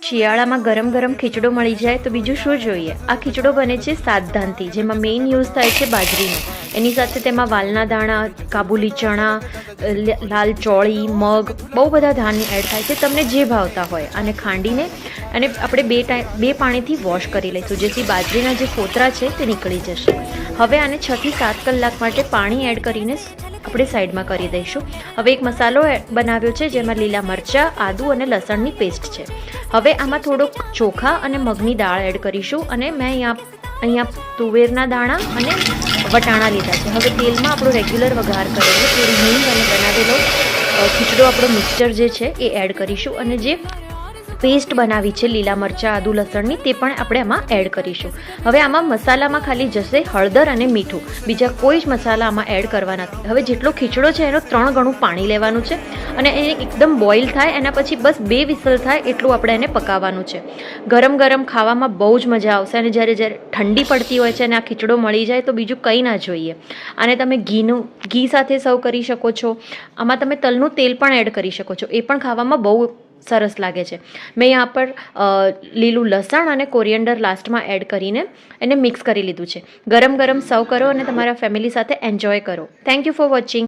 શિયાળામાં ગરમ ગરમ ખીચડો મળી જાય તો બીજું શું જોઈએ. આ ખીચડો બને છે સાતધાનથી, જેમાં મેઇન યુઝ થાય છે બાજરીનો. એની સાથે તેમાં વાલના દાણા, કાબુલી ચણા, લાલ ચોળી, મગ, બહુ બધા ધાન એડ થાય છે. તમને જે ભાવતા હોય આને ખાંડીને અને આપણે બે પાણીથી વોશ કરી લઈશું, જેથી બાજરીના જે ફોતરા છે તે નીકળી જશે. હવે આને 6 થી 7 કલાક માટે પાણી એડ કરીને આપણે સાઈડમાં કરી દઈશું. હવે એક મસાલો બનાવ્યો છે, જેમાં લીલા મરચાં, આદુ અને લસણની પેસ્ટ છે. હવે આમાં થોડોક ચોખા અને મગની દાળ એડ કરીશું, અને મેં અહીંયા તુવેરના દાણા અને વટાણા લીધા છે. હવે તેલમાં આપણો રેગ્યુલર વઘાર કરેલો થોડી હિંગ અને બનાવેલો ખીચડો આપણો મિક્સચર જે છે એ એડ કરીશું, અને જે પેસ્ટ બનાવી છે લીલા મરચાં, આદુ, લસણની, તે પણ આપણે આમાં એડ કરીશું. હવે આમાં મસાલામાં ખાલી જશે હળદર અને મીઠું, બીજા કોઈ જ મસાલા આમાં એડ કરવા નથી. હવે જેટલો ખીચડો છે એનો 3 ગણું પાણી લેવાનું છે, અને એને એકદમ બોઇલ થાય એના પછી બસ 2 વિસલ થાય એટલું આપણે એને પકાવવાનું છે. ગરમ ગરમ ખાવામાં બહુ જ મજા આવશે, અને જ્યારે ઠંડી પડતી હોય છે અને આ ખીચડો મળી જાય તો બીજું કંઈ ના જોઈએ. આને તમે ઘી સાથે સર્વ કરી શકો છો. આમાં તમે તલનું તેલ પણ એડ કરી શકો છો, એ પણ ખાવામાં બહુ સરસ લાગે છે. મેં यहाँ પર લીલું લસણ અને કોરિયન્ડર લાસ્ટમાં એડ કરીને એને મિક્સ કરી લીધું છે. ગરમ ગરમ સર્વ કરો અને તમારા ફેમિલી સાથે એન્જોય કરો. Thank you for watching.